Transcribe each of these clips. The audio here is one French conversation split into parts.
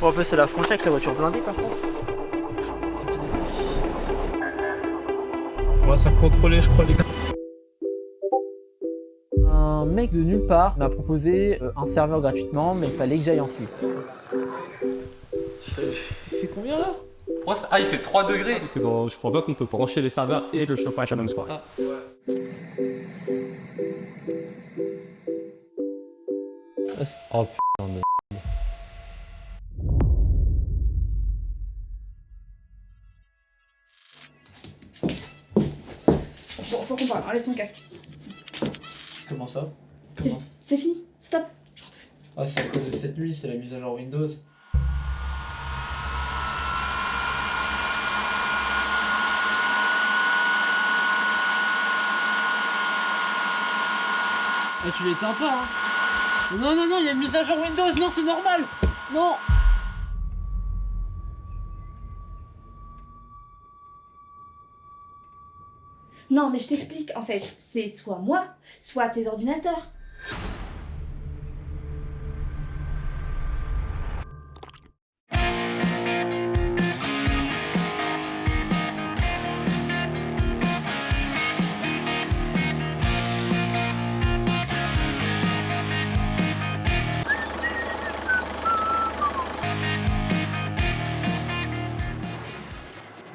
Bon, en plus, c'est la frontière avec la voiture blindée par contre. On va se contrôler, je crois, les gars. Un mec de nulle part m'a proposé un serveur gratuitement, mais il fallait que j'aille en Suisse. Il fait combien là? Ah, il fait 3 degrés. Je crois pas qu'on peut brancher les serveurs et le chauffage à la même soirée. Ah. Oh putain de... Faut qu'on parle, enlève son casque. Comment ça? C'est fini, stop. Ah, c'est à cause de cette nuit, c'est la mise à jour Windows. Mais tu l'éteins pas, hein. Non, non, non, il y a une mise à jour Windows, non, c'est normal. Non. Non, mais je t'explique, en fait, c'est soit moi, soit tes ordinateurs.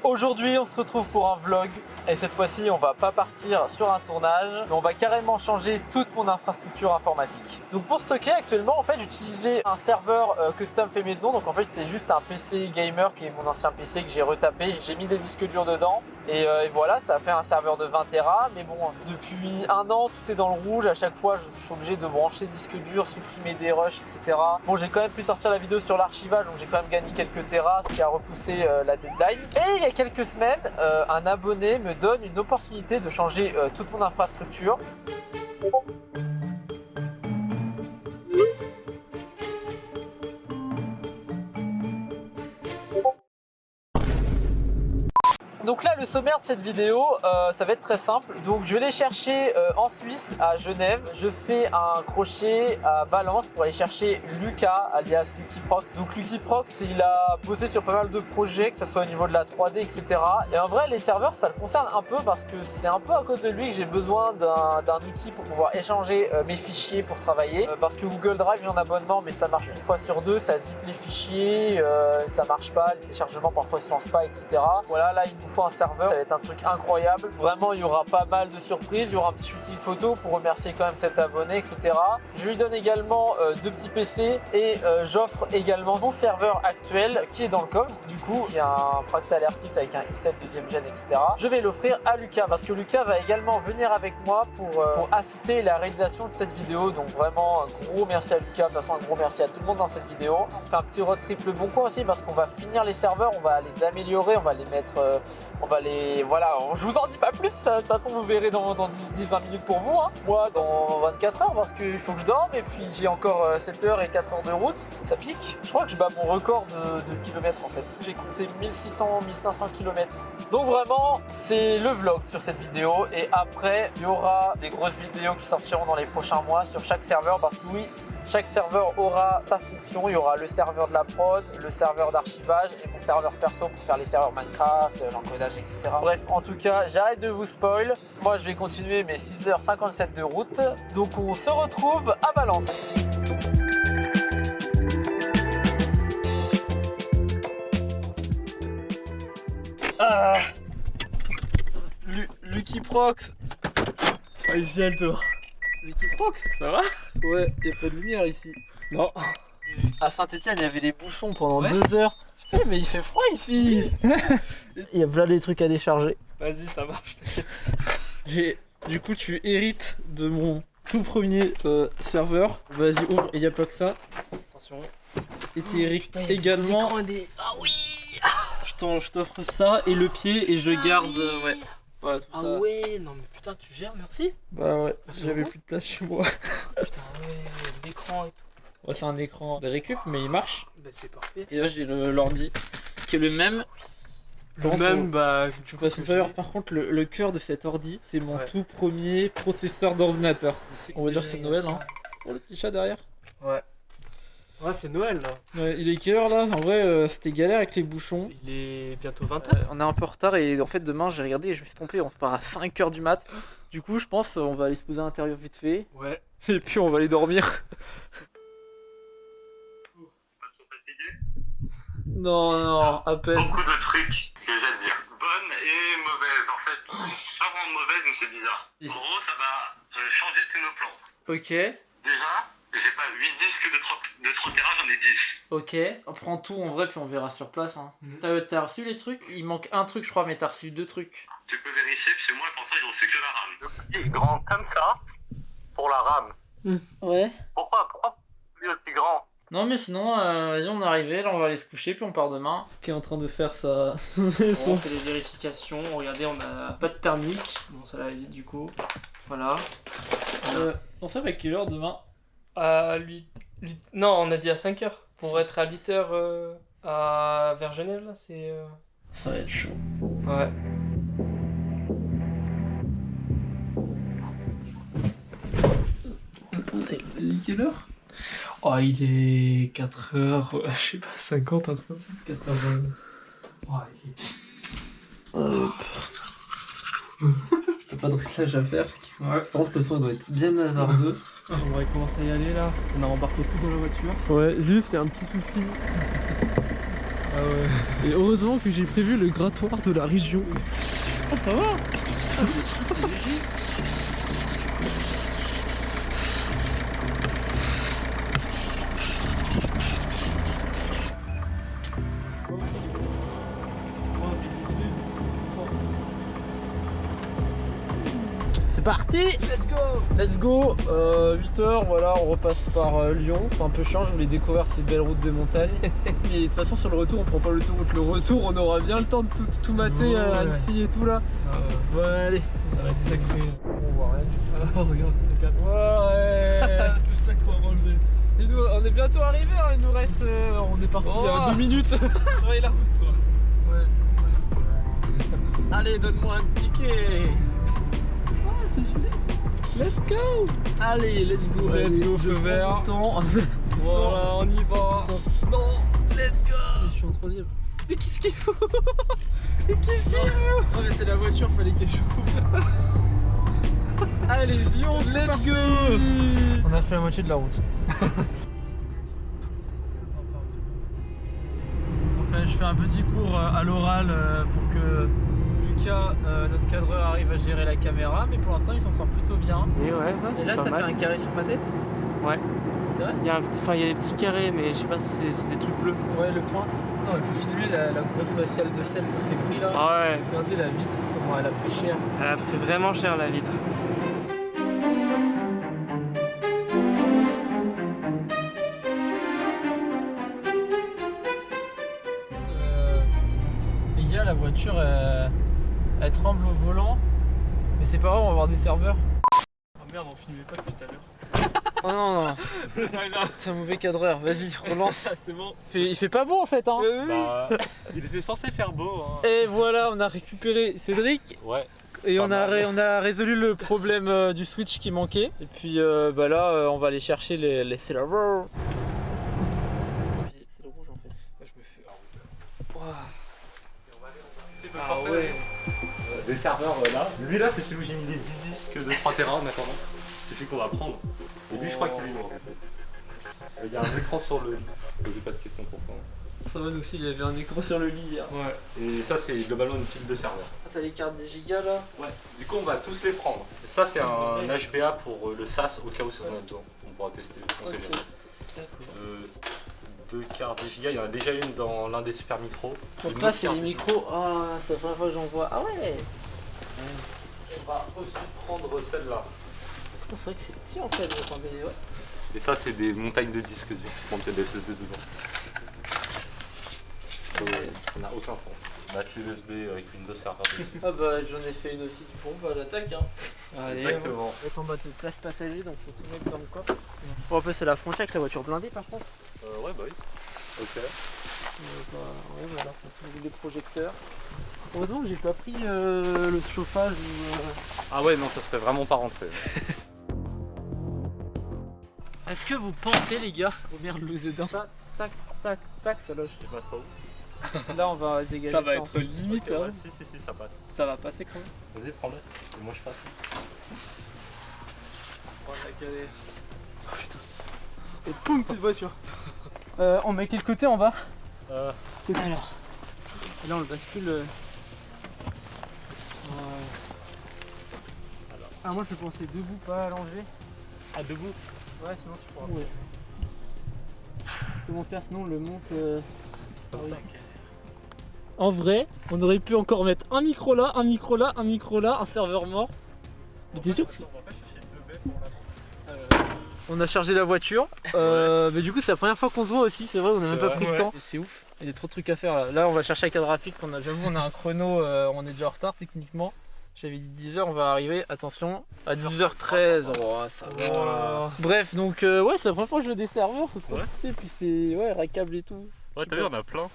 Aujourd'hui, on se retrouve pour un vlog et cette fois-ci, on va pas partir sur un tournage, mais on va carrément changer toute mon infrastructure informatique. Donc pour stocker, actuellement, en fait, j'utilisais un serveur custom fait maison. Donc en fait, c'était juste un PC gamer qui est mon ancien PC que j'ai retapé. J'ai mis des disques durs dedans et voilà, ça a fait un serveur de 20 Tera. Mais bon, depuis un an, tout est dans le rouge. À chaque fois, je suis obligé de brancher des disques durs, supprimer des rushs, etc. Bon, j'ai quand même pu sortir la vidéo sur l'archivage, donc j'ai quand même gagné quelques Tera, ce qui a repoussé la deadline. Et il y a quelques semaines, un abonné me donne une opportunité de changer toute mon infrastructure. Donc là, le sommaire de cette vidéo, ça va être très simple. Donc je vais aller chercher en Suisse, à Genève. Je fais un crochet à Valence pour aller chercher Lucas, alias Lukiprox. Donc Lukiprox, il a bossé sur pas mal de projets, que ce soit au niveau de la 3D, etc. Et en vrai, les serveurs, ça le concerne un peu parce que c'est un peu à cause de lui que j'ai besoin d'un outil pour pouvoir échanger mes fichiers pour travailler. Parce que Google Drive, j'ai un abonnement, mais ça marche une fois sur deux, ça zip les fichiers, ça marche pas, les téléchargements parfois se lancent pas, etc. Voilà, là, il nous faut un serveur, ça va être un truc incroyable. Vraiment, il y aura pas mal de surprises, il y aura un petit shooting photo pour remercier quand même cet abonné, etc. Je lui donne également 2 petits PC et j'offre également son serveur actuel qui est dans le coffre, du coup, qui a un Fractal R6 avec un i7 deuxième gen, etc. Je vais l'offrir à Lucas parce que Lucas va également venir avec moi pour assister à la réalisation de cette vidéo. Donc vraiment, un gros merci à Lucas, de toute façon, un gros merci à tout le monde dans cette vidéo. On fait un petit road trip le bon coin aussi parce qu'on va finir les serveurs, on va les améliorer, on va les mettre... Voilà, je vous en dis pas plus, de toute façon vous verrez dans 10-20 minutes pour vous, hein. Moi dans 24 heures parce qu'il faut que je dorme et puis j'ai encore 7 heures et 4 heures de route, ça pique. Je crois que je bats mon record de kilomètres en fait. J'ai compté 1600-1500 km. Donc vraiment, c'est le vlog sur cette vidéo et après il y aura des grosses vidéos qui sortiront dans les prochains mois sur chaque serveur parce que oui, chaque serveur aura sa fonction, il y aura le serveur de la prod, le serveur d'archivage et mon serveur perso pour faire les serveurs Minecraft, l'encodage, etc. Bref, en tout cas, j'arrête de vous spoil. Moi, je vais continuer mes 6h57 de route. Donc, on se retrouve à Valence. Ah Lukiprox. Ah, j'ai le tour. Lukiprox, ça va? Ouais, y'a pas de lumière ici. Non. À Saint-Etienne, il y avait des bouchons pendant Ouais. 2 heures. Putain, mais il fait froid ici. Il y a plein des trucs à décharger. Vas-y, ça marche. Du coup, tu hérites de mon tout premier serveur. Vas-y, ouvre, et y'a pas que ça. Attention. Et tu hérites également. Ah oui. Je t'offre ça et le pied et je garde. Ouais. Voilà, tout Ah ça. ouais, non mais putain, tu gères, merci. Bah ouais, Merci j'avais beaucoup. plus de place chez moi. Putain, ouais, l'écran et tout. Ouais, c'est un écran de récup, mais il marche. Bah c'est parfait. Et là, j'ai l'ordi qui est le même. Le même, bah, Tu fasses une faveur, par contre, le cœur de cet ordi, c'est mon tout premier processeur d'ordinateur. On va dire que c'est Noël, hein. Pour le petit chat derrière. Ouais. Ouais, c'est Noël là. Ouais, il est quelle heure là? En vrai, c'était galère avec les bouchons. Il est bientôt 20h. On est un peu en retard et en fait demain j'ai regardé et je me suis trompé, on se part à 5h du mat. Du coup je pense on va aller se poser à l'intérieur vite fait Ouais. et puis on va aller dormir. Non, à peine. Beaucoup de trucs que j'aime dire. Bonnes et mauvaises. En fait, pas vraiment mauvaises, mais c'est bizarre. En gros, ça va changer tous nos plans. Ok, Déjà, j'ai pas 8 disques de Trotera, j'en ai 10. ok. On prend tout en vrai puis on verra sur place. Hein. Mhm. T'as reçu les trucs? Il manque un truc je crois mais t'as reçu 2 trucs. Tu peux vérifier, parce que moi, pour ça, je reçois que la rame. Le petit grand comme ça, pour la rame. Ouais. Pourquoi lui aussi grand? Non mais sinon, vas-y on est arrivé, là on va aller se coucher puis on part demain. Qui est en train de faire ça. On fait les vérifications. Regardez, on a pas de thermique. Bon, ça va vite du coup. Voilà. On sait à quelle heure demain? Non, on a dit à 5h. Pour être à 8h vers Genève, là, c'est... Ça va être chaud. Ouais. Il est quelle heure? Oh, il est 4h, je sais pas, 50, un truc comme ça. 4h20. Oh, T'as pas de réglage à faire. Ouais. Par contre, le son doit être bien hasardeux. On va commencer à y aller là. On a embarqué tout dans la voiture. Ouais, juste, il y a un petit souci. Ah ouais. Et heureusement que j'ai prévu le grattoir de la région. Oh, ça va. C'est parti. Let's go 8h, voilà, on repasse par Lyon. C'est un peu chiant, je voulais découvrir ces belles routes de montagne. Mais de toute façon sur le retour on prend pas l'autoroute. Le retour on aura bien le temps de tout mater à Annecy et tout là. Bon allez, Ça va être sacré. on voit rien du tout. Oh, regarde, les 4. Ouais. C'est ça qu'on va enlever. Et nous, on est bientôt arrivé, hein, il nous reste... on est parti il y a 2 minutes. Surveille la route, toi. Allez, donne-moi un ticket. Let's go. Allez, let's go. Let's go, feu vert. Voilà, on y va. Non, let's go. Je suis en troisième. Mais qu'est-ce qu'il faut? Mais qu'est-ce qu'il faut? Non mais c'est la voiture, fallait qu'elle chauffe. Allez, Lyon, let's go. On a fait la moitié de la route. Enfin, je fais un petit cours à l'oral pour que Lucas, notre cadreur, arrive à gérer la caméra, mais pour l'instant il s'en sort plutôt bien. Et ouais, Et là, ça fait un carré sur ma tête? Ouais. C'est vrai? Il y a des petits carrés, mais je sais pas si c'est des trucs bleus. Ouais, le point. Non, on peut filmer la grosse faciale de sel qu'on s'est pris là. Ah ouais, Regardez la vitre, comment elle a pris cher. elle a pris vraiment cher la vitre. Les gars, la voiture elle tremble au volant, mais c'est pas grave, on va avoir des serveurs. Oh merde, on filmait pas depuis tout à l'heure. Oh non, non. C'est un mauvais cadreur, vas-y, relance. C'est bon. Il fait pas beau en fait, hein. Bah, il était censé faire beau. Hein. Et voilà, on a récupéré Cédric. Ouais. Et Pas on a, mal. on a résolu le problème du switch qui manquait. Et puis bah là, on va aller chercher les serveurs. C'est le rouge en fait. Je me fais. Ah ouais. Des serveurs là. Lui là, c'est celui où j'ai mis les 10 disques de 3 Tera en attendant. C'est celui qu'on va prendre. Et lui, je crois qu'il est lourd en fait. Il y a un écran sur le lit. Posez pas de questions pour toi. Ça va, nous aussi, il y avait un écran sur le lit hier. Ouais. Et ça, c'est globalement une pile de serveurs. Ah, t'as les cartes des gigas là? Ouais. Du coup, on va tous les prendre. Et ça, c'est un HBA pour le SAS au cas où ça en a besoin. On pourra tester. On sait Ok. jamais. D'accord. 2 cartes 10 Go, il y en a déjà une dans l'un des super micros. Donc Une là, autre c'est carte les 10 micros. Ah, c'est la première fois que j'en vois. Ah ouais. On va aussi prendre celle-là. Putain, c'est vrai que c'est petit en fait. Attendez, ouais. Et ça, c'est des montagnes de disques durs. On peut mettre des SSD dedans. Ça n'a aucun sens. Battre l'USB avec Windows Server dessus. Ah bah j'en ai fait une aussi du coup, bah l'attaque hein. Allez, Exactement. On est en mode place passager donc faut tout mettre dans le coffre. Bon après c'est la frontière avec la voiture blindée par contre. Ouais, bah oui. Ok. Ouais voilà, faut trouver des projecteurs. Heureusement que j'ai pas pris le chauffage ou... Ah ouais, non, ça serait vraiment pas rentré. Est-ce que vous pensez, les gars, au maire de Louzédin, tac, tac, tac, ça loge. Je passe pas où? Là, on va dégager. Ça va être limite. Ok, Hein. ouais, si, ça passe. Ça va passer quand même. Vas-y, prends-le. Et moi je passe. Et poum, plus de voiture. On met quel côté en bas? Alors, là on le bascule. Ah, moi je pensais debout, pas allongé. Ah, debout? Ouais, sinon tu pourras. Ouais. Comment faire sinon on le monte. En vrai, on aurait pu encore mettre un micro là, un micro là, un micro là, un serveur mort. Mais t'es sûr que c'est. On va pas chercher 2 baies pour la. On a chargé la voiture. Mais du coup, c'est la première fois qu'on se voit aussi, c'est vrai, on a même pas pris le temps. C'est ouf. Il y a trop de trucs à faire là. Là, on va chercher un cadre graphique. J'avoue, on a un chrono, on est déjà en retard techniquement. J'avais dit 10h, on va arriver, attention, à 10h13. Oh, ça va. Bref, donc ouais, c'est la première fois que je joue des serveurs, c'est trop stylé. Puis c'est ouais, rackable et tout. Ouais, t'as vu, on a plein.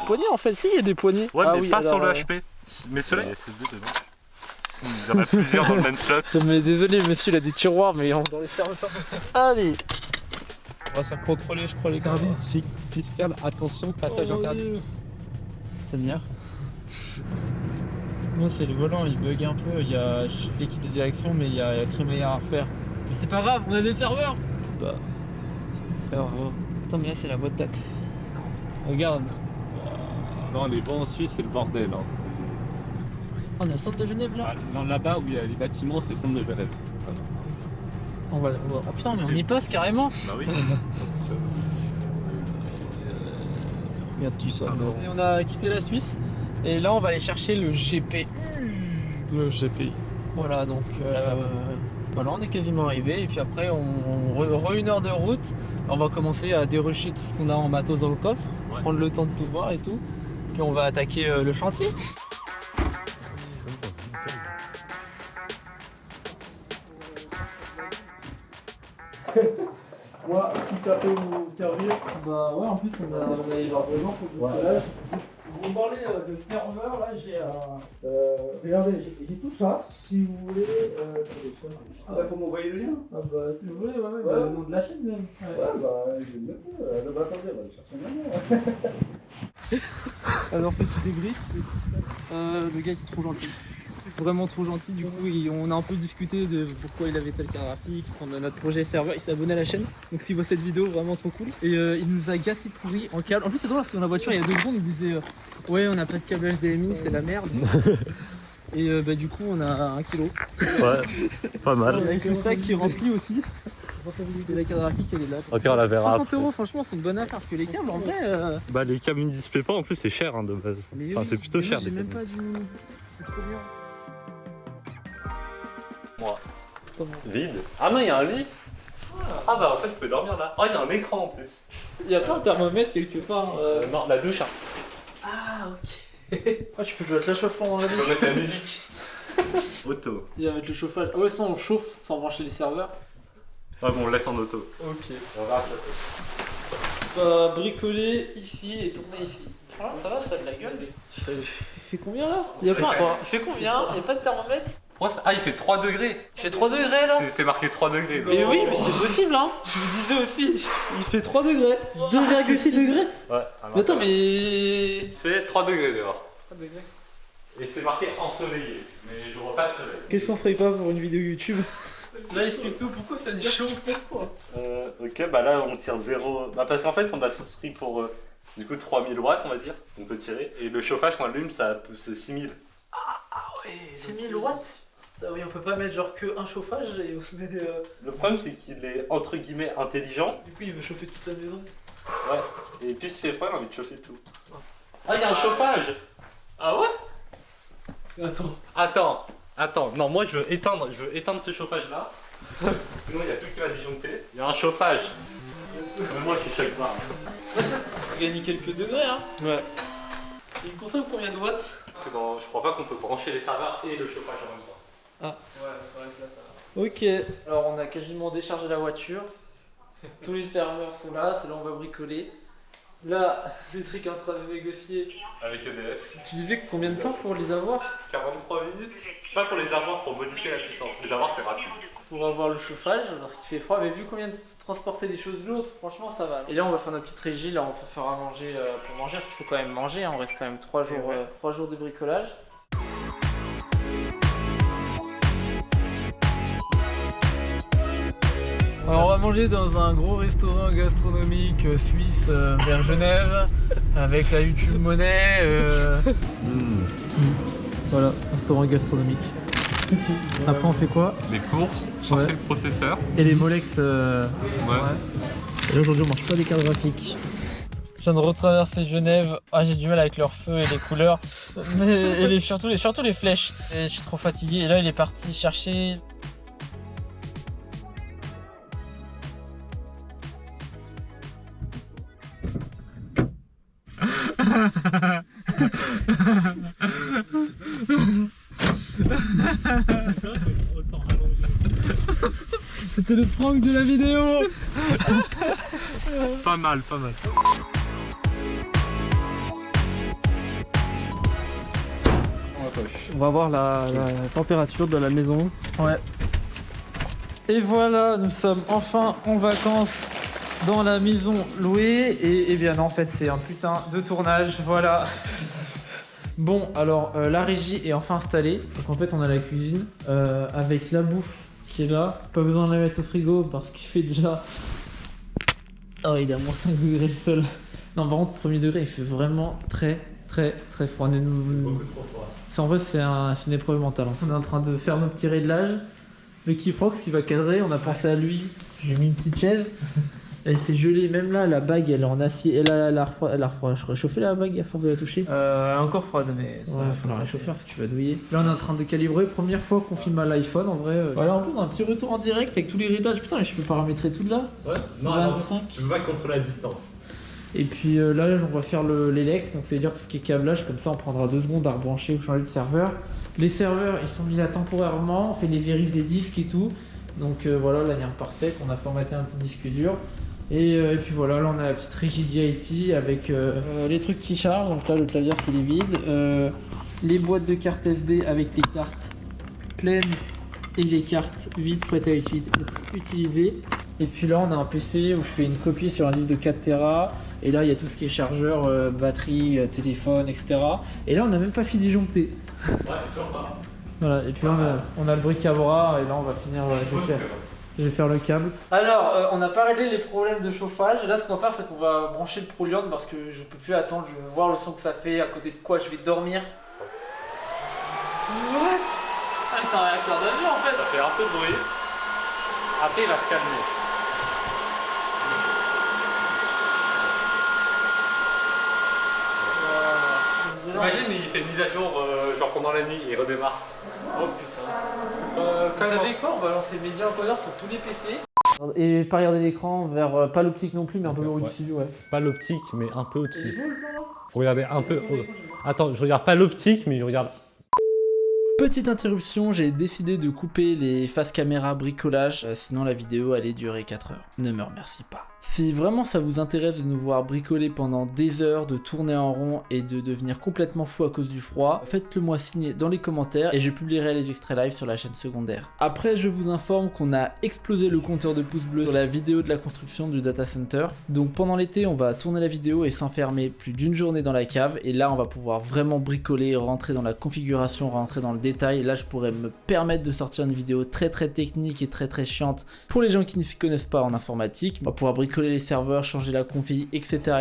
Poignée en fait, si, il y a des poignées. Ouais, Ah mais oui, pas sur alors, le HP. Mais ceux-là, il y a SSD dedans. Il y en a plusieurs dans le même slot. Mais désolé, monsieur, il a des tiroirs, mais dans les serveurs. Allez. On va se contrôler, je crois, les gardiens fiscales. Attention, passage interdit. C'est-à-dire? Moi, c'est le volant, il bug un peu. Il y a l'équipe de direction, mais il y a que meilleur à faire. Mais c'est pas grave, on a des serveurs. Bah. Alors, Attends, mais là, c'est la voie de taxi. regarde. Non, les bons en Suisse, c'est le bordel. Hein. On est au centre de Genève là. Non, là-bas où il y a les bâtiments, c'est centre de Genève. On va... Oh putain, mais on y passe carrément. Bah oui. Regarde tout ça. Et on a quitté la Suisse. Et là, on va aller chercher le GP. Le GPI. Voilà, donc voilà, on est quasiment arrivé. Et puis après, on une heure de route. On va commencer à dérocher tout ce qu'on a en matos dans le coffre, prendre le temps de tout voir et tout. Puis on va attaquer le chantier. Moi, si ça peut vous servir, bah ouais, en plus on a vraiment pour du collage. Vous parlez de serveur, là j'ai un. Regardez, j'ai tout ça. Si vous voulez. Ah bah faut m'envoyer le lien. Ah bah si vous voulez, ouais. Bah, le nom de la chaîne même. Ouais, bah je vais le mettre. Bah attendez, on va le chercher maintenant. Alors petit débrief. Le gars était trop gentil. Vraiment trop gentil, du coup on a un peu discuté de pourquoi il avait tel cas graphique, qu'on a notre projet serveur, il s'est abonné à la chaîne, donc s'il voit cette vidéo, vraiment trop cool. Et il nous a gâté pourri en câble. En plus c'est drôle parce que dans la voiture il y a 2 secondes il disait ouais on n'a pas de câble HDMI, c'est la merde. Et bah du coup on a 1 kilo. Ouais, pas mal. Avec le sac qui est rempli aussi. Et la carte graphique elle est là. Ok, on la verra 60 après. €, franchement c'est une bonne affaire parce que les câbles en vrai. Bah les câbles mini DisplayPort en plus c'est cher hein, de base. Mais Enfin oui, c'est plutôt mais cher. J'ai les même câbles. pas du mini. C'est trop bien. Moi. Vide. Ah non, il y a un lit. Ah bah en fait, tu peux dormir là. Oh, il y a un écran en plus. Il y a pas un thermomètre quelque part. Non, la douche. Hein. Ah ok. Ah tu peux jouer avec la chauffement dans la Tu douche. peux mettre la musique. Auto. Il va mettre le chauffage. Ah ouais sinon on chauffe sans brancher les serveurs. Ah bon, on laisse en auto. Ok. On verra ça. Bah bricoler ici et tourner ici. Ah, ça va, ça a de la gueule. Il fait combien là? Il fait combien? Il y a pas de thermomètre? Ah, il fait 3 degrés. Il fait 3 degrés là? C'était marqué 3 degrés. Mais oui, mais c'est possible hein. Je vous disais aussi, il fait 3 degrés. 2,6 degrés. Ouais. Mais attends mais... Il fait 3 degrés dehors. 3 degrés. Et c'est marqué ensoleillé. Mais je vois pas de soleil. Qu'est-ce qu'on ferait pas pour une vidéo YouTube? Là explique-nous pourquoi ça dit chaud. Ok, bah là on tire 0. Bah parce qu'en fait on a souscrit pour du coup 3000 watts on va dire. On peut tirer. Et le chauffage quand on allume ça pousse 6000. Ah ouais, 6000 watts. Ah oui, on peut pas mettre genre que un chauffage et on se met Le problème c'est qu'il est entre guillemets intelligent. Du coup il veut chauffer toute la maison. Ouais. Et puis il fait froid, il a envie de chauffer tout. Ah, il y a un chauffage. Ah ouais? Attends, non, moi je veux éteindre ce chauffage là. Sinon il y a tout qui va disjoncter. Il y a un chauffage. Mais moi je suis chaque part. Tu gagnes quelques degrés hein. Ouais. Il consomme combien de watts? Je crois pas qu'on peut brancher les serveurs et le chauffage en même temps. Ah. Ouais, c'est vrai que là ça va. Ok. Alors on a quasiment déchargé la voiture. Tous les serveurs sont là, c'est là où on va bricoler. Là, Cédric est en train de négocier. Avec EDF. Tu disais que combien de temps pour les avoir? 43 minutes. Pas pour les avoir, pour modifier la puissance. Les avoir c'est rapide. pour avoir le chauffage lorsqu'il fait froid, mais vu qu'on vient de transporter des choses lourdes, franchement ça va. Et là on va faire notre petite régie, là on va faire à manger pour manger, parce qu'il faut quand même manger, hein. On reste quand même 3 jours de bricolage. Alors on va manger dans un gros restaurant gastronomique suisse vers Genève avec la YouTube monnaie. Voilà, restaurant gastronomique. Après on fait quoi? Les courses, chercher le processeur. Et les Molex. Ouais. Et là aujourd'hui on mange pas des cartes graphiques. Je viens de retraverser Genève. Ah, j'ai du mal avec leurs feux et les couleurs. Mais, et surtout les flèches. Et je suis trop fatigué. Et là il est parti chercher. C'était le prank de la vidéo. Pas mal, pas mal. On va voir la température de la maison. Ouais. Et voilà, nous sommes enfin en vacances dans la maison louée. Et bien non, en fait c'est un putain de tournage, voilà. Bon, alors la régie est enfin installée. Donc en fait on a la cuisine avec la bouffe qui est là. Pas besoin de la mettre au frigo parce qu'il fait déjà... Oh, il est à moins 5 degrés le sol. Non, par contre, premier degré, il fait vraiment très froid. En vrai, c'est une épreuve mentale. On est en train de faire nos petits réglages. Le Kiprox qui va cadrer, on a pensé à lui. J'ai mis une petite chaise. Elle s'est gelée, même là, la bague elle est en acier. Elle a réchauffé la bague à force de la toucher. Encore froide, mais ça va falloir réchauffer si tu vas douiller. Là, on est en train de calibrer. Première fois qu'on filme à l'iPhone en vrai. Voilà, en plus, on a un petit retour en direct avec tous les réglages. Putain, mais je peux paramétrer tout de là. Ouais, non, 25. Je veux pas contrôler la distance. Et puis là, on va faire l'élect, donc c'est-à-dire tout ce qui est câblage, comme ça on prendra 2 secondes à rebrancher ou changer de serveur. Les serveurs, ils sont mis là temporairement, on fait les vérifs des disques et tout. Donc voilà, là il y a un parsec, on a formaté un petit disque dur. Et puis voilà, là on a la petite régie DIT avec les trucs qui chargent, donc là le clavier il est vide. Les boîtes de cartes SD avec les cartes pleines et les cartes vides prêtes à être utilisées. Et puis là on a un PC où je fais une copie sur un disque de 4 Tera. Et là il y a tout ce qui est chargeur, batterie, téléphone, etc. Et là on n'a même pas fini disjoncter. Ouais, toujours pas. Voilà, et puis là on a le bric à bras et là on va finir, je vais faire le câble. Alors on n'a pas réglé les problèmes de chauffage. Là ce qu'on va faire c'est qu'on va brancher le Proliant parce que je peux plus attendre, je veux voir le son que ça fait, à côté de quoi je vais dormir. What? Ah c'est un réacteur d'avion en fait. Ça fait un peu de bruit. Après il va se calmer. Imagine, il fait une mise à jour genre pendant la nuit et il redémarre. Oh putain. Vous savez quoi? On va lancer Media Encoder sur tous les PC. Et pas regarder l'écran vers pas l'optique non plus, mais un peu au-dessus, ouais. Pas l'optique, mais un peu au-dessus. Faut regarder un peu. Attends, je regarde pas l'optique, mais je regarde. Petite interruption, j'ai décidé de couper les faces caméra bricolage, sinon la vidéo allait durer 4 heures. Ne me remercie pas. Si vraiment ça vous intéresse de nous voir bricoler pendant des heures, de tourner en rond et de devenir complètement fou à cause du froid, faites-le moi signer dans les commentaires et je publierai les extraits live sur la chaîne secondaire. Après, je vous informe qu'on a explosé le compteur de pouces bleus sur la vidéo de la construction du data center. Donc pendant l'été, on va tourner la vidéo et s'enfermer plus d'une journée dans la cave et là on va pouvoir vraiment bricoler, rentrer dans la configuration, rentrer dans le détail. Là je pourrais me permettre de sortir une vidéo très technique et très chiante pour les gens qui ne s'y connaissent pas en informatique. On va pouvoir bricoler les serveurs, changer la config, etc.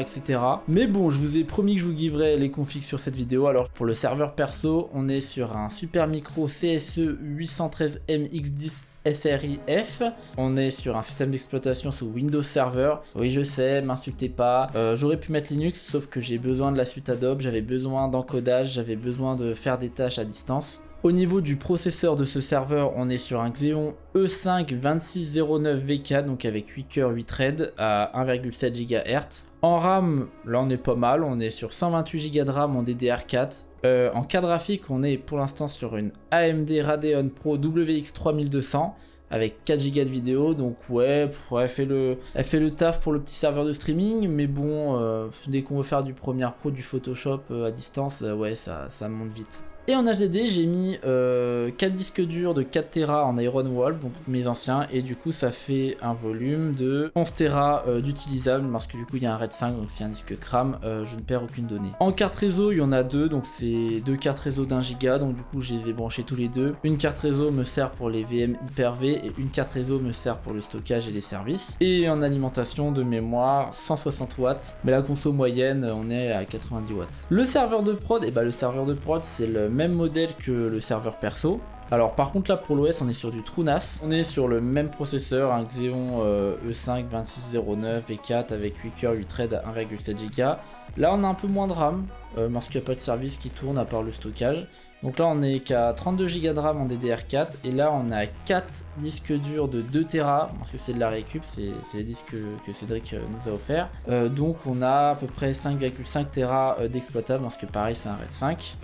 Mais bon, je vous ai promis que je vous giverai les configs sur cette vidéo. Alors pour le serveur perso, on est sur un super micro CSE 813MX10 SRIF. On est sur un système d'exploitation sous Windows Server. Oui, je sais, m'insultez pas. J'aurais pu mettre Linux, sauf que j'ai besoin de la suite Adobe, j'avais besoin d'encodage, j'avais besoin de faire des tâches à distance. Au niveau du processeur de ce serveur, on est sur un Xeon E5 2609VK, donc avec 8 cœurs, 8 threads à 1,7 GHz. En RAM, là on est pas mal, on est sur 128 Go de RAM en DDR4. En carte graphique, on est pour l'instant sur une AMD Radeon Pro WX 3200 avec 4 Go de vidéo, donc ouais, elle fait le taf pour le petit serveur de streaming, mais bon, dès qu'on veut faire du Premiere Pro, du Photoshop à distance, ouais, ça monte vite. Et en HDD, j'ai mis 4 disques durs de 4 Tera en Iron Wolf, donc mes anciens, et du coup ça fait un volume de 11 Tera d'utilisable, parce que du coup il y a un RAID 5, donc c'est un disque crame, je ne perds aucune donnée. En carte réseau, il y en a deux, donc c'est deux cartes réseau d'1 Go, donc du coup je les ai branchés tous les deux. Une carte réseau me sert pour les VM Hyper-V, et une carte réseau me sert pour le stockage et les services. Et en alimentation de mémoire, 160 watts, mais la conso moyenne, on est à 90 watts. Le serveur de prod, et bah le serveur de prod, c'est le même modèle que le serveur perso. Alors par contre là pour l'OS on est sur du TrueNAS, on est sur le même processeur, un Xeon E5 2609 V4 avec 8 cœurs 8 threads à 1,7 Go. Là on a un peu moins de RAM, parce qu'il n'y a pas de service qui tourne à part le stockage. Donc là on est qu'à 32 Go de RAM en DDR4 et là on a 4 disques durs de 2 Tera, parce que c'est de la récup, c'est les disques que Cédric nous a offert. Donc on a à peu près 5,5 Tera d'exploitable, parce que pareil c'est un RAID 5.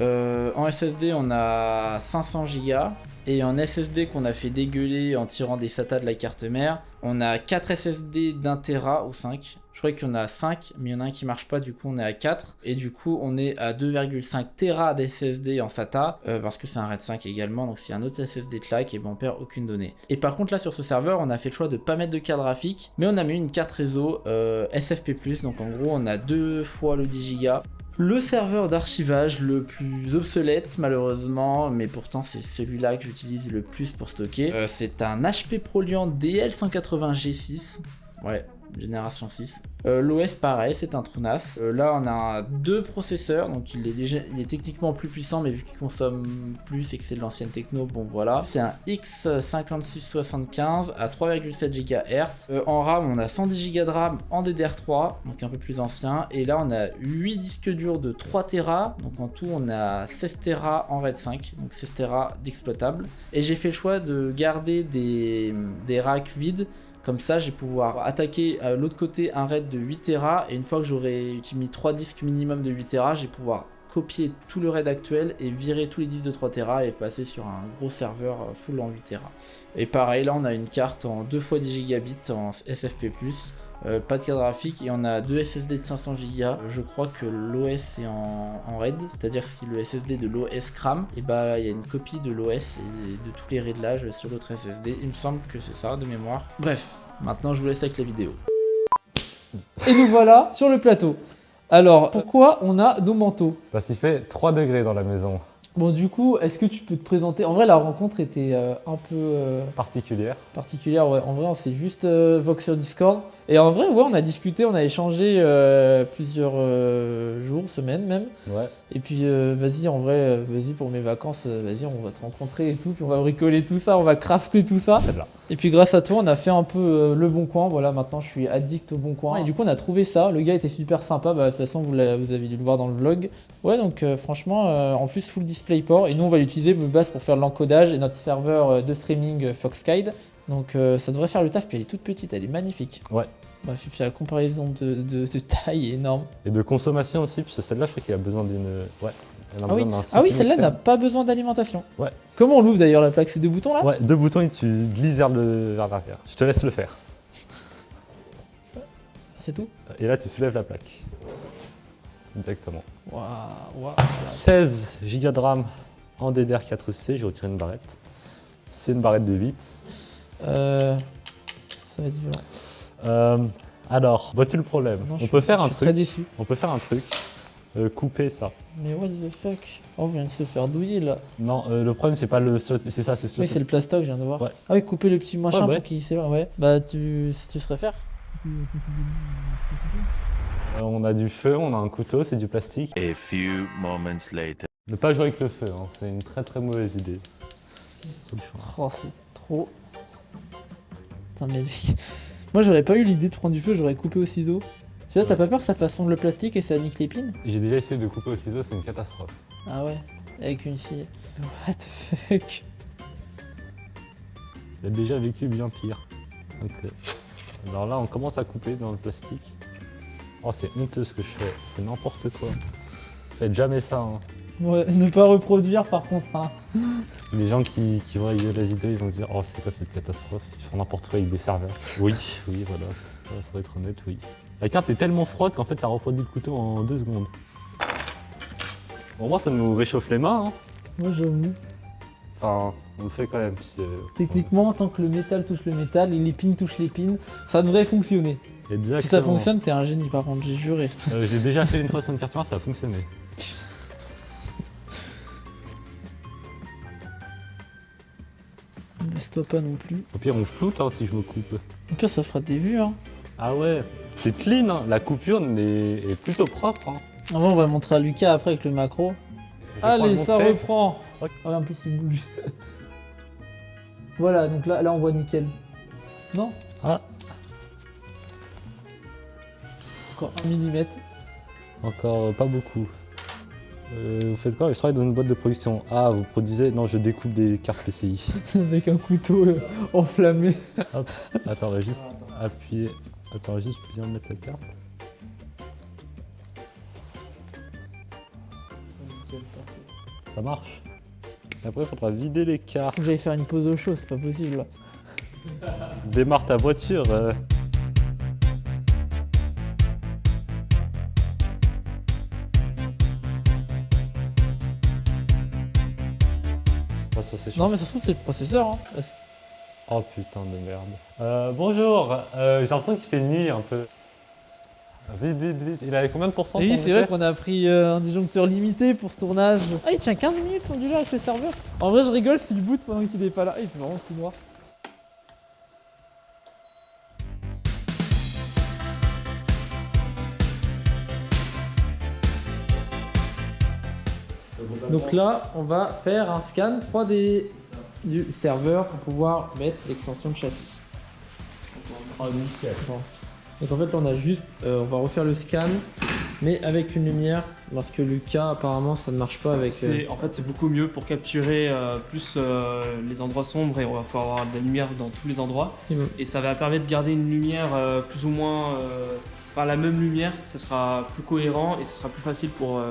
En SSD on a 500 Go. Et en SSD qu'on a fait dégueuler en tirant des SATA de la carte mère, on a 4 SSD d'1 Tera ou 5. Je crois qu'il y en a 5, mais il y en a un qui marche pas, du coup on est à 4. Et du coup on est à 2,5 Tera d'SSD en SATA, parce que c'est un RAID 5 également, donc s'il y a un autre SSD claque, et ben on perd aucune donnée. Et par contre là sur ce serveur, on a fait le choix de pas mettre de carte graphique, mais on a mis une carte réseau SFP+, donc en gros on a 2 fois le 10 Go. Le serveur d'archivage le plus obsolète malheureusement, mais pourtant c'est celui-là que j'utilise le plus pour stocker. C'est un HP ProLiant DL180G6, ouais, génération 6. L'OS pareil, c'est un TrueNAS. Là on a 2 processeurs, donc il est techniquement plus puissant, mais vu qu'il consomme plus et que c'est de l'ancienne techno, bon voilà. C'est un X5675 à 3,7 GHz. En RAM on a 110 Go de RAM en DDR3, donc un peu plus ancien. Et là on a 8 disques durs de 3 Tera, donc en tout on a 16 Tera en RAID 5, donc 16 Tera d'exploitable. Et j'ai fait le choix de garder des racks vides. Comme ça, je vais pouvoir attaquer l'autre côté un RAID de 8 Tera, et une fois que j'aurai mis 3 disques minimum de 8 Tera, je vais pouvoir copier tout le RAID actuel et virer tous les disques de 3 Tera et passer sur un gros serveur full en 8 Tera. Et pareil, là on a une carte en 2 x 10 gigabits en SFP+, pas de carte graphique, et on a 2 SSD de 500 Go. Je crois que l'OS est en RAID, c'est-à-dire que si le SSD de l'OS crame, et bah il y a une copie de l'OS et de tous les réglages sur l'autre SSD. Il me semble que c'est ça de mémoire. Bref, maintenant je vous laisse avec la vidéo. Et nous voilà sur le plateau. Alors, pourquoi on a nos manteaux? Parce qu'il fait 3 degrés dans la maison. Bon, du coup, est-ce que tu peux te présenter? En vrai, la rencontre était un peu Particulière. particulière. Ouais. En vrai, on s'est juste vox sur Discord. Et en vrai, ouais, on a discuté, on a échangé plusieurs jours, semaines même. Ouais. Et puis, vas-y, en vrai, vas-y pour mes vacances, vas-y, on va te rencontrer et tout. Puis on va bricoler tout ça, on va crafter tout ça. Celle-là. Et puis grâce à toi, on a fait un peu le Bon Coin. Voilà, maintenant je suis addict au Bon Coin. Et du coup, on a trouvé ça. Le gars était super sympa. Bah, de toute façon, vous avez dû le voir dans le vlog. Ouais, donc franchement, en plus, full DisplayPort. Et nous, on va l'utiliser de base pour faire l'encodage et notre serveur de streaming Foxkite. Donc ça devrait faire le taf. Puis elle est toute petite, elle est magnifique. Ouais. Bref, et puis la comparaison de taille est énorme. Et de consommation aussi, puisque celle-là, je crois qu'il a besoin d'une. Ouais. Elle a Ah oui, besoin d'un ah oui, CPU celle-là n'a externe. pas besoin d'alimentation. Ouais. Comment on l'ouvre d'ailleurs la plaque? C'est 2 boutons là? Ouais, 2 boutons et tu glisses vers l'arrière. Je te laisse le faire. C'est tout? Et là, tu soulèves la plaque. Exactement. Waouh, waouh. 16 Go de RAM en DDR4C, j'ai retiré une barrette. C'est une barrette de 8. Ça va être violent. Alors, vois-tu le problème? Non, On peut faire un je suis très truc. déçu. On peut faire un truc. Couper ça. Mais what the fuck? Oh, on vient de se faire douiller là. Non, le problème c'est pas le slot, c'est ça, c'est Oui, c'est le plastoc, je viens de voir. Ouais. Ah oui, couper le petit machin Ouais. pour qu'il s'éloigne. Ouais. Bah, tu serais faire? On a du feu, on a un couteau, c'est du plastique. A few moments later. Ne pas jouer avec le feu, hein, c'est une très très mauvaise idée. Oh, c'est trop. Putain, mais. Moi, j'aurais pas eu l'idée de prendre du feu, j'aurais coupé au ciseau. Tu vois, t'as pas peur que ça fasse fondre le plastique et ça nique l'épine? J'ai déjà essayé de couper au ciseau, c'est une catastrophe. Ah ouais, avec une scie. What the fuck? J'ai déjà vécu bien pire. Donc, alors là, on commence à couper dans le plastique. Oh, c'est honteux ce que je fais, c'est n'importe quoi. Faites jamais ça. Hein. Ouais, ne pas reproduire par contre. Hein. Les gens qui voient la vidéo, ils vont se dire oh, c'est quoi cette catastrophe? Ils font n'importe quoi avec des serveurs. Oui, voilà. Faut être honnête, oui. La carte est tellement froide qu'en fait, ça refroidit le couteau en 2 secondes. Bon, moi, ça nous réchauffe les mains. Hein. Moi j'avoue. Enfin, on le fait quand même. Techniquement, tant que le métal touche le métal et l'épine touche l'épine, ça devrait fonctionner. Exactement. Si ça fonctionne, t'es un génie par contre, j'ai juré. J'ai déjà fait une fois sans carte noire, ça a fonctionné. Laisse-toi pas non plus. Au pire, on floute hein, si je me coupe. Au pire, ça fera des vues. Hein. Ah ouais, c'est clean, hein. La coupure est plutôt propre. Hein. Avant, on va montrer à Lucas après avec le macro. Je vais Allez, pas le ça montrer. reprend. Ok. Ah ouais, en plus, il bouge. Voilà, donc là, on voit nickel. Non? Ah. Encore 1 mm. Encore pas beaucoup. Vous faites quoi? Je travaille dans une boîte de production. Ah, vous produisez? Non, je découpe des cartes PCI. Avec un couteau enflammé. Hop. Attends, on va juste appuyer. Attends, on va juste bien mettre la carte. Ça marche. Et après, il faudra vider les cartes. Faut que j'aille faire une pause au chaud, c'est pas possible là. Démarre ta voiture. Oh, ça, c'est chiant. Non, mais ça se trouve, c'est le processeur. Hein. Oh putain de merde. Bonjour, j'ai l'impression qu'il fait nuit un peu. Vite, vite, vite. Il avait combien de pourcents? Et oui, c'est vrai qu'on a pris un disjoncteur limité pour ce tournage. Ah, il tient 15 minutes pour du genre avec le serveur. En vrai, je rigole s'il boot pendant qu'il est pas là. Il fait vraiment tout noir. Donc là, on va faire un scan 3D du serveur pour pouvoir mettre l'extension de châssis. Donc en fait là on a juste, on va refaire le scan, mais avec une lumière, parce que Lucas apparemment ça ne marche pas avec... En fait c'est beaucoup mieux pour capturer plus les endroits sombres et on va pouvoir avoir de la lumière dans tous les endroits. Et ça va permettre de garder une lumière plus ou moins par la même lumière, ça sera plus cohérent et ce sera plus facile pour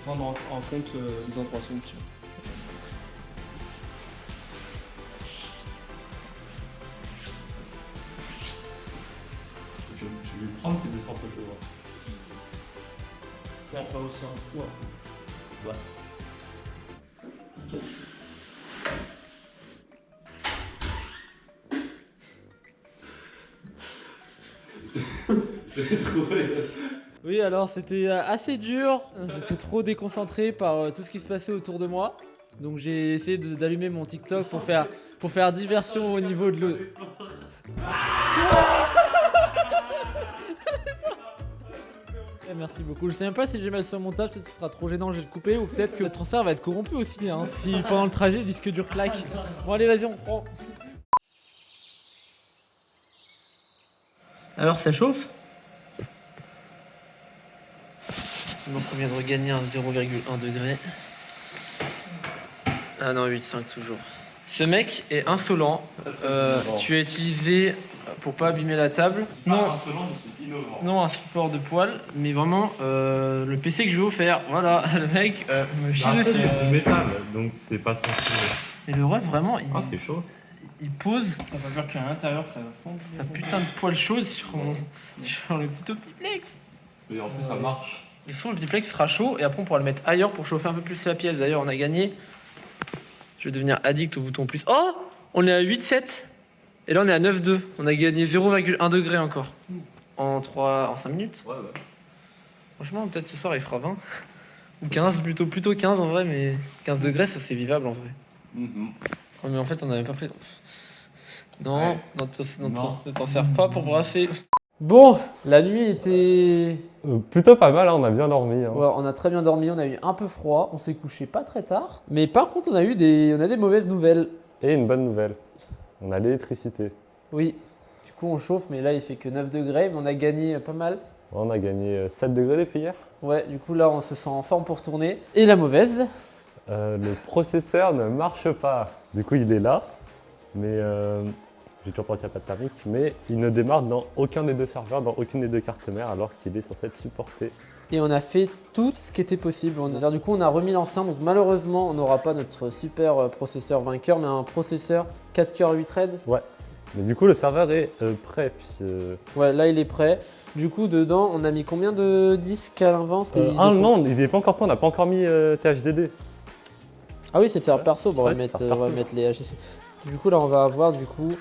prendre en compte les endroits sombres. Je vais prendre ces 200 photos. Là, on va aussi un four. Ouais. Oui, alors c'était assez dur, j'étais trop déconcentré par tout ce qui se passait autour de moi. Donc j'ai essayé d'allumer mon TikTok pour faire diversion au niveau de l'eau. Merci beaucoup. Je sais même pas si j'ai mal sur le montage, peut-être que ce sera trop gênant, je vais le couper, ou peut-être que le transfert va être corrompu aussi, hein, si pendant le trajet le disque dur claque. Bon allez, vas-y, on prend. Alors ça chauffe? Donc on vient de regagner un 0,1 degré. Ah non, 8,5 toujours. Ce mec est insolent. Tu as utilisé, pour pas abîmer la table, non un support de poêle, mais vraiment le PC que je vais vous faire. Voilà, le mec me chie dessus. C'est du métal, donc c'est pas sensible. Et le ref, vraiment, c'est chaud. il pose Ça va faire qu'à l'intérieur ça va fondre. sa putain de poêle chaude sur le petit Optiplex. Mais en plus, ça marche. Le son Optiplex sera chaud et après on pourra le mettre ailleurs pour chauffer un peu plus la pièce. D'ailleurs, on a gagné. Je vais devenir addict au bouton plus. Oh, on est à 8,7. Et là, on est à 9,2. On a gagné 0,1 degré encore. En 5 minutes. Ouais. Franchement, peut-être ce soir, il fera 20. Ou 15, plutôt 15 en vrai, mais 15 degrés, ça c'est vivable en vrai. Oh, mais en fait, on n'avait pas pris. Non, Ouais. ne t'en sers pas pour brasser. Bon, la nuit était... Plutôt pas mal, hein, on a bien dormi. Hein. Ouais, on a très bien dormi, on a eu un peu froid, on s'est couché pas très tard. Mais par contre, on a des mauvaises nouvelles. Et une bonne nouvelle, on a l'électricité. Oui, du coup on chauffe, mais là il fait que 9 degrés, mais on a gagné pas mal. On a gagné 7 degrés depuis hier. Ouais, du coup là on se sent en forme pour tourner. Et la mauvaise? Le processeur ne marche pas. Du coup, il est là, mais j'ai toujours pas reçu la pâte thermique, mais il ne démarre dans aucun des deux serveurs, dans aucune des deux cartes mères, alors qu'il est censé être supporté. Et on a fait tout ce qui était possible. Du coup, on a remis l'ancien, donc malheureusement, on n'aura pas notre super processeur vainqueur, mais un processeur 4 cœurs 8 threads. Ouais, mais du coup, le serveur est prêt. Puis, Ouais, là, il est prêt. Du coup, dedans, on a mis combien de disques à l'avant? non, il n'est pas encore prêt, on n'a pas encore mis THDD. Ah oui, c'est le serveur perso. Bon, Ouais, on c'est va perso. mettre les HTC. Du coup, là, on va avoir du coup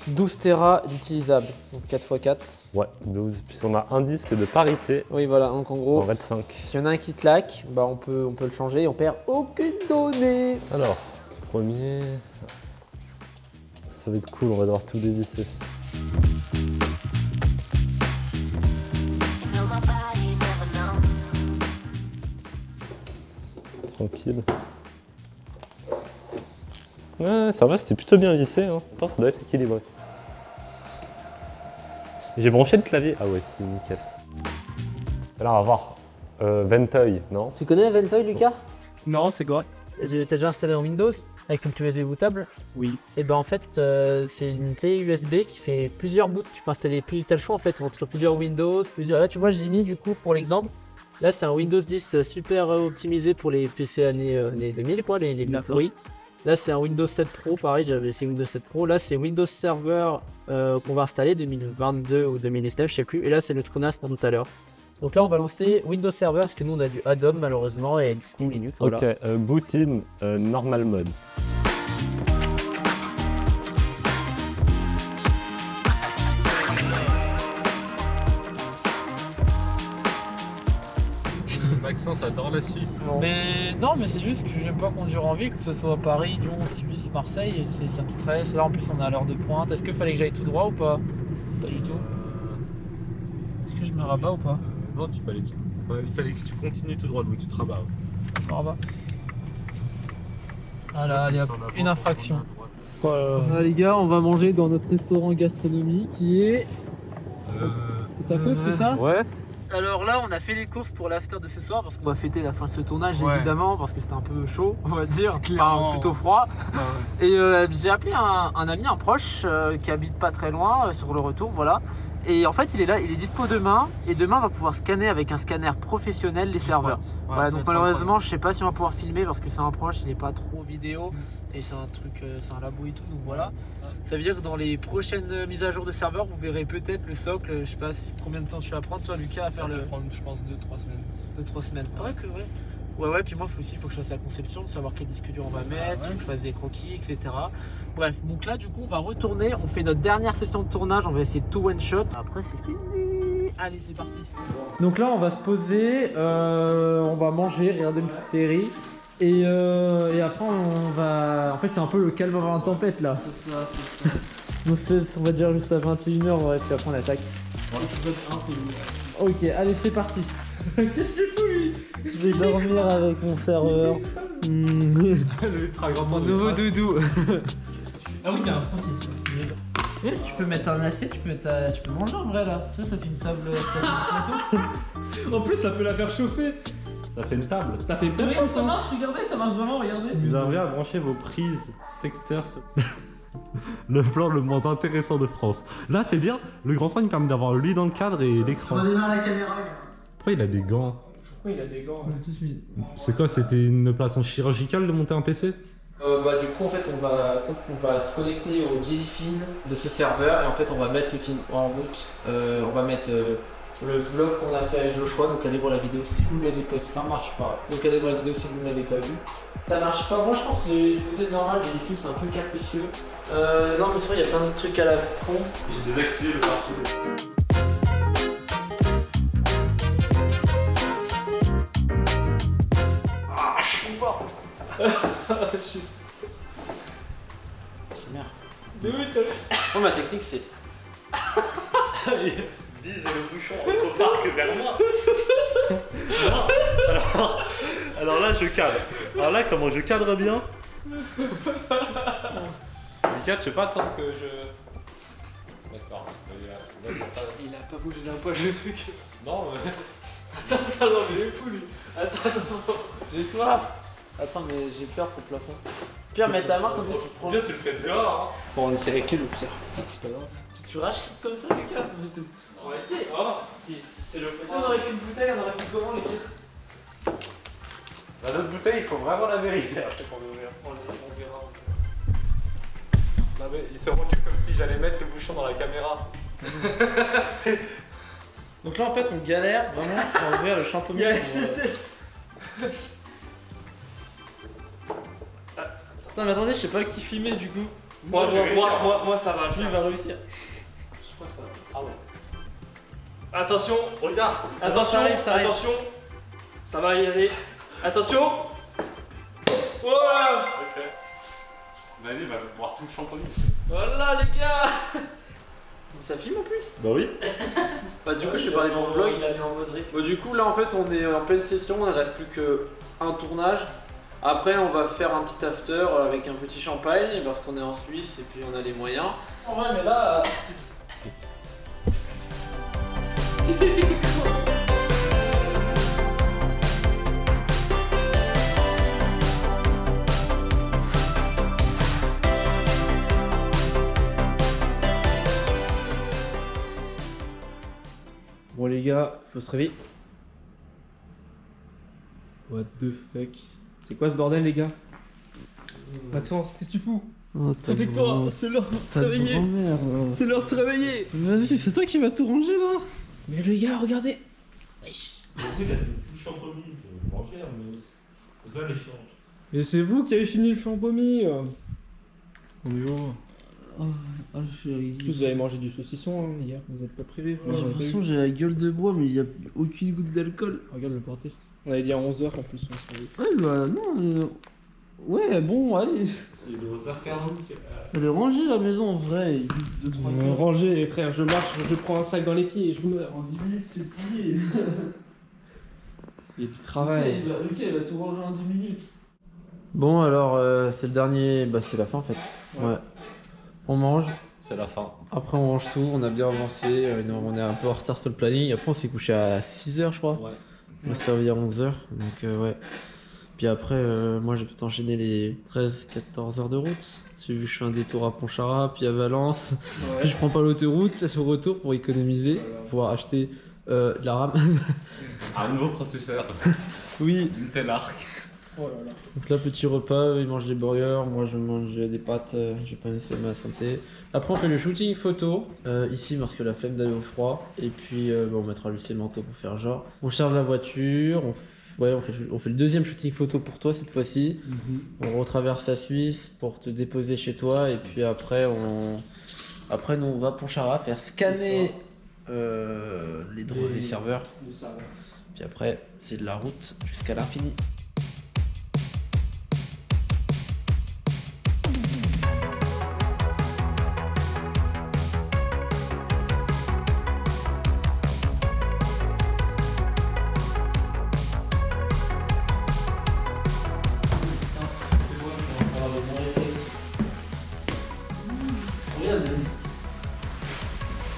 12 Tera d'utilisable. Donc 4x4. Ouais, 12. Puis on a un disque de parité Oui, voilà. Donc en en gros, RAID 5. s'il y en a un qui claque, bah on peut le changer et on perd aucune donnée. Alors, premier. Ça va être cool, on va devoir tout dévisser. Tranquille. Ouais, ça va, c'était plutôt bien vissé. Hein. Attends, ça doit être équilibré. J'ai branché le clavier. Ah ouais, c'est nickel. Là, on va voir Ventoy, non? Tu connais Ventoy, Lucas? Non, c'est correct. T'as déjà installé en Windows avec une clé USB bootable? Oui. Et ben en fait, c'est une clé USB qui fait plusieurs boots. Tu peux installer t'as le choix en fait entre plusieurs Windows, plusieurs. Là, tu vois, j'ai mis du coup pour l'exemple. Là, c'est un Windows 10 super optimisé pour les PC années 2000, quoi, les pourris. Là, c'est un Windows 7 Pro, pareil, j'avais essayé Windows 7 Pro. Là, c'est Windows Server qu'on va installer 2022 ou 2019, je sais plus. Et là, c'est le Tronas pour tout à l'heure. Donc là, on va lancer Windows Server parce que nous, on a du Atom malheureusement et 10 minutes. Voilà. Ok, boot in normal mode. Maxence adore la Suisse. Mais non, mais c'est juste que j'aime pas conduire en ville, que ce soit Paris, Lyon, Suisse, Marseille, et ça me stresse. Là, en plus, on est à l'heure de pointe. Est-ce qu'il fallait que j'aille tout droit ou pas? Pas du tout. Est-ce que je me rabats ou pas? Non, tu peux aller. Il fallait que tu continues tout droit, donc tu te rabats. Je me rabats. Ah là, allez hop, une infraction. Ah, les gars, on va manger dans notre restaurant gastronomie qui est. Côte à côte, c'est ça? Ouais. Alors là, on a fait les courses pour l'after de ce soir parce qu'on va fêter la fin de ce tournage Ouais. évidemment parce que c'était un peu chaud, on va dire, clairement. enfin, plutôt froid. Ah ouais. Et j'ai appelé un ami, un proche qui habite pas très loin sur le retour, voilà. Et en fait, il est là, il est dispo demain et demain on va pouvoir scanner avec un scanner professionnel les serveurs. Ouais, Voilà, ça donc va être malheureusement, je sais pas si on va pouvoir filmer parce que c'est un proche, il est pas trop vidéo et c'est un truc, c'est un labo et tout, donc voilà. Ça veut dire que dans les prochaines mises à jour de serveurs, vous verrez peut-être le socle. Je sais pas combien de temps tu vas prendre, toi, Lucas, à faire le. prendre, je pense, 2-3 semaines. 2-3 semaines. Ah ouais, que ouais. Ouais, puis moi, il faut que je fasse la conception, savoir quel disque dur on va mettre, faut que je fasse des croquis, etc. Bref, donc là, du coup, on va retourner. On fait notre dernière session de tournage. On va essayer de tout one shot. Après, c'est fini. Allez, c'est parti. Donc là, on va se poser, on va manger, regarder une petite série. Et après, on va. En fait, c'est un peu le calme avant la tempête là. C'est ça, c'est ça. Donc, on va dire juste à 21h, ouais, puis après, on attaque. L'épisode 1, c'est lui. Ok, allez, c'est parti. Qu'est-ce qu'il fout lui? Je vais dormir avec mon serveur. Le ultra grand Mon nouveau doudou. Ah oui, t'as un principe. Mais si tu peux mettre un assiette, tu peux manger en vrai là. Tu vois, ça fait une table. En plus, ça peut la faire chauffer. Ça fait une table. Ça fait plein de choses. Ça marche, regardez, ça marche vraiment, regardez. Vous avez à brancher vos prises secteur. Le plan le moins intéressant de France. Là, c'est bien. Le grand son, il permet d'avoir lui dans le cadre et l'écran. On démarre la caméra. Pourquoi il a des gants? Pourquoi il a des gants? C'est quoi? C'était une opération chirurgicale de monter un PC? Du coup, en fait, on va se connecter au Jellyfin de ce serveur et en fait, on va mettre le film en route. On va mettre le vlog qu'on a fait avec Joshua. Donc, allez voir la vidéo si vous ne l'avez pas vu. Ça marche pas. Donc, allez voir la vidéo si vous ne l'avez pas vu. Ça marche pas. Moi, je pense que c'est peut-être normal. Jellyfin, c'est un peu capricieux. Non, mais c'est vrai, il y a plein d'autres trucs à la con. J'ai désactivé le partout. C'est merde. Mais oui, t'as vu. Moi, ma technique, c'est. Vise le bouchon autre part que vers moi. Non. Alors là, je cadre. Alors là, comment je cadre bien. Mika, tu veux pas attendre que je. D'accord. Il a pas bougé d'un poil le truc. Non, mais. Attends, non, mais il est fou lui. Attends, j'ai soif. Attends, mais j'ai peur pour le plafond. Pierre, mets ta main comme ça, tu prends. Bien, tu le fais dehors. Hein. Bon, on essaie avec le pire. C'est pas grave. Tu raches comme ça, les gars. On va essayer, vraiment. C'est le fait. On aurait qu'une bouteille, on aurait fait comment, les gars? Bah, notre bouteille, il faut vraiment la vérifier après qu'on l'ouvre. On verra. Non, mais il s'est rendu comme si j'allais mettre le bouchon dans la caméra. Donc là, en fait, on galère vraiment à ouvrir le championnat. Attends, mais attendez, je sais pas qui filmer du coup. Moi, ça va. Lui, il va réussir. Je crois que ça va. Ah ouais. Attention, regarde. Attention, Ça arrive. attention. Ça va y aller. Attention. Wow. Ok. Vas-y, va boire tout le champomis. Voilà les gars. Ça filme en plus? Bah oui. Bah du coup je vais parler pour le vlog. Il a mis en mode rythme. Bon du coup là en fait on est en pleine session, il ne reste plus qu'un tournage. Après on va faire un petit after avec un petit champagne parce qu'on est en Suisse et puis on a les moyens. En vrai mais là... Bon les gars, faut se réveiller. What the fuck? C'est quoi ce bordel les gars? Maxence, qu'est-ce que tu fous? Réveille-toi, c'est l'heure de se réveiller. C'est l'heure de se réveiller. Vas-y, c'est toi qui vas tout ranger là. Mais les gars, regardez. Mais c'est vous qui avez fini le champomis. Mais oh. Vous avez mangé du saucisson hein, hier, vous êtes pas privé. J'ai l'impression que j'ai la gueule de bois, mais il n'y a aucune goutte d'alcool. Regarde le porté. On avait dit à 11h en plus. On se réveille. Ouais, bah non. Ouais, bon, allez. Il est 11h40. Elle est rangée la maison en vrai. Rangez les frères, je marche, je prends un sac dans les pieds et je meurs. En 10 minutes, c'est plié. Il y a du travail. Ok, il va tout ranger en 10 minutes. Bon alors c'est le dernier, bah c'est la fin en fait. Ouais. On mange. C'est la fin. Après on mange tout, on a bien avancé, on est un peu en retard sur le planning. Après on s'est couché à 6h je crois. Ouais. On s'est réveillé à 11h, donc ouais. Puis après moi j'ai peut-être enchaîné les 13-14 heures de route. J'ai vu que je fais un détour à Pontcharrat, puis à Valence. Ouais. Puis je prends pas l'autoroute, c'est au retour pour économiser, pour pouvoir acheter de la RAM. Un nouveau processeur. Oui. Intel Arc. Oh là là. Donc là petit repas, eux, ils mangent des burgers, moi je mange des pâtes, j'ai pas nécessairement ma santé. Après on fait le shooting photo, ici parce que la flemme d'aller au froid. Et puis bon, on mettra Lucie le manteau pour faire genre. On charge la voiture, on fait le deuxième shooting photo pour toi cette fois-ci. On retraverse la Suisse pour te déposer chez toi. Et puis après nous on va à Pontcharrat faire scanner les serveurs. Puis après c'est de la route jusqu'à l'infini.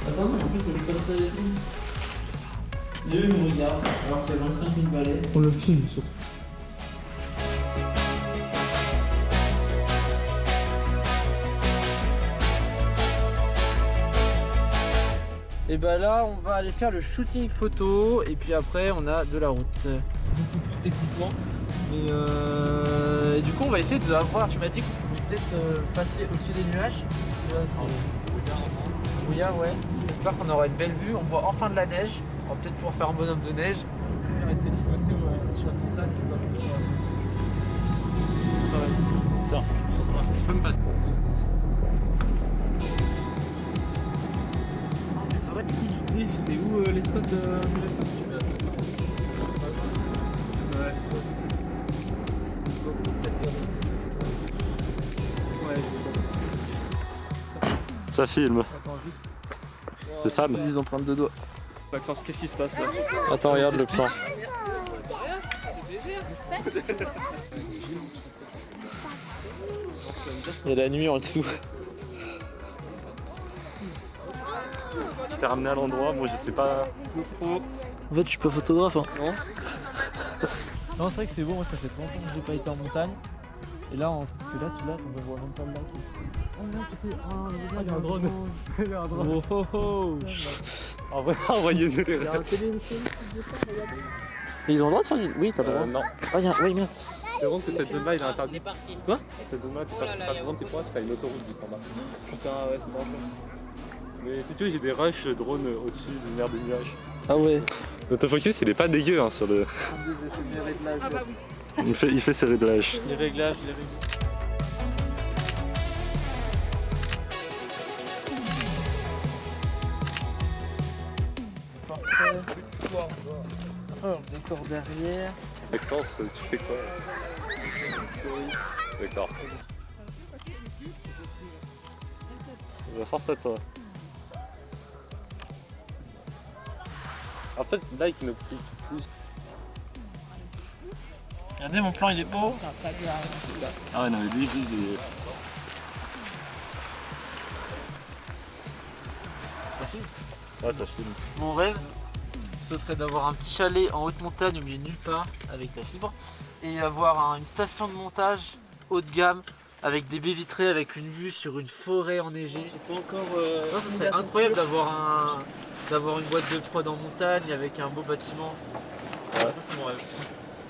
Attends, mais en plus, on lui passe ça et tout. Et eux, ils me regardent, alors qu'il y a 25 000 balais. On le filme surtout. Et bah là on va aller faire le shooting photo et puis après on a de la route. Beaucoup plus techniquement. Mais du coup on va essayer de avoir, tu m'as dit qu'on pouvait peut-être passer au-dessus des nuages. Là c'est brouillard, ouais. J'espère qu'on aura une belle vue, on voit enfin de la neige. On va peut-être pouvoir faire un bonhomme de neige. On va téléphoner sur le contact. Ça. Tu peux me passer. C'est où les spots de Ouais. Ça filme. C'est ça. Des empreintes de doigts. Maxence, qu'est-ce qui se passe là? Attends, regarde le plan. Il y a la nuit en dessous. Je t'ai ramené à l'endroit, moi je sais pas. En fait, je suis pas photographe. Hein. Non. Non, c'est vrai que c'est beau, moi ça fait longtemps que j'ai pas été en montagne. Et là, parce que là, on voit même pas le lac. Oh non, c'était il y a un drone. Il y a un drone. Oh oh oh. En vrai, envoyez-nous les Il y a un télé. Et ils ont le droit de faire du... Oui, t'as le droit. Non. Ah, oui, merde. C'est bon que cette zone-là il est interdit. Quoi? Cette zone-là, tu passes pas devant tes poids, t'as une autoroute du standard. Putain, ouais, c'est dangereux. Mais si tu veux, j'ai des rushs drone au-dessus d'une mer de nuages. Ah ouais. L'autofocus il est pas dégueu hein, sur le. Il fait ses réglages. Les réglages. Oh, le décor derrière. Maxence, tu fais quoi? D'accord. Force à toi. En fait, like ne pousse. Regardez, mon plan il est beau. Ah ouais, non, mais lui, il est... Ouais, ça filme. Mon rêve, ce serait d'avoir un petit chalet en haute montagne au milieu de nulle part avec la fibre et avoir une station de montage haut de gamme avec des baies vitrées avec une vue sur une forêt enneigée. C'est pas encore. Non, ça serait incroyable d'avoir une boîte de prod en montagne avec un beau bâtiment. Ouais. Ça c'est mon rêve.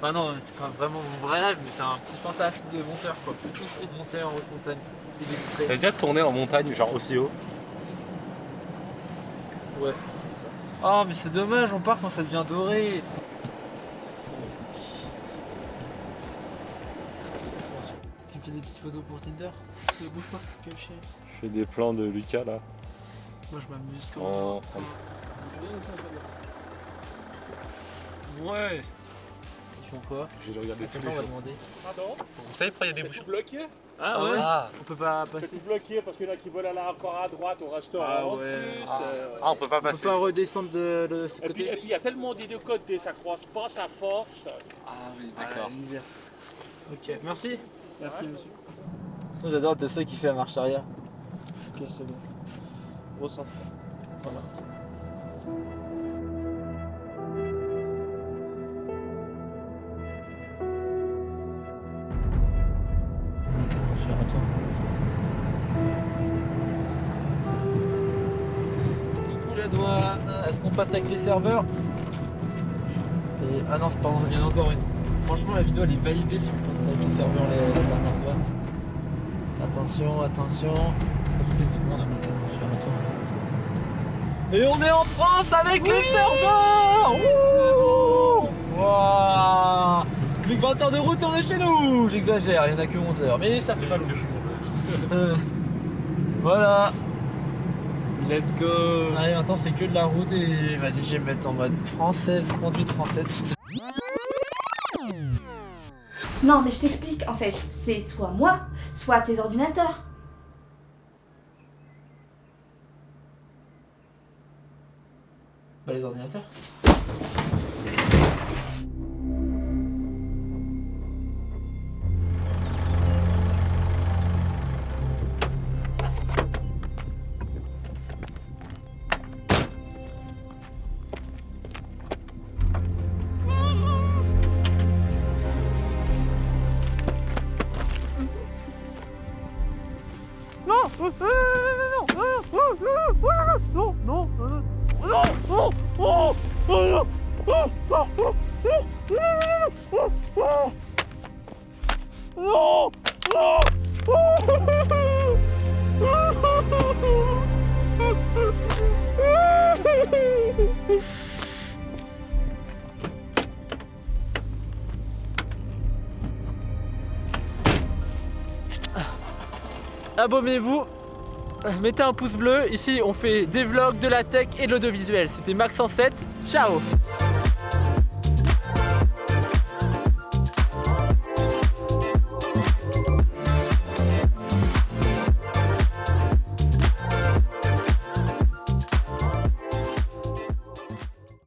Enfin non, c'est pas vraiment mon vrai rêve, mais c'est un petit fantasme de monteur quoi. Tout de monter en haute montagne et des vitrées. T'as déjà tourné en montagne, genre aussi haut? Ouais. Oh mais c'est dommage, on part quand ça devient doré. Tu me fais des petites photos pour Tinder? Ne bouge pas, caché. Je fais des plans de Lucas là. Moi je m'amuse quand Ouais. Ils font quoi? Je vais le regarder tous les on va jours. demander. Pardon? Vous savez pourquoi il y a des bouchons? Bloqué? Ah ouais? On peut pas C'est passer. tout bloqué parce qu'il y en a qui veulent aller encore à droite au restaurant. Ah en ouais. plus, Ah, on peut pas On peut passer. pas redescendre de ce Et puis côté. il y a tellement d'idées de côté, ça croise pas, ça force. Ah oui, d'accord. Misère. Ok, merci. Merci monsieur. Moi j'adore de ceux qui fait la marche arrière. Ok, c'est bon. Recentre. Voilà. Coucou la douane, est-ce qu'on passe avec les serveurs? Et... Ah non, c'est pardon, il y en a encore une. Franchement, la vidéo elle est validée si on passe avec les serveurs, la dernière douane. Attention, attention. C'était tout le monde, je suis à retour. Et on est en France avec les serveurs. Wouah. Plus que 20 heures de route, on est chez nous. J'exagère, il n'y en a que 11 heures, mais ça fait pas long. Voilà. Let's go. Allez, maintenant c'est que de la route et vas-y, je vais me mettre en mode française, conduite française. Non, mais je t'explique, en fait, c'est soit moi, soit tes ordinateurs. Bah les ordinateurs. Abonnez-vous, mettez un pouce bleu. Ici on fait des vlogs, de la tech et de l'audiovisuel. C'était Max 107, ciao.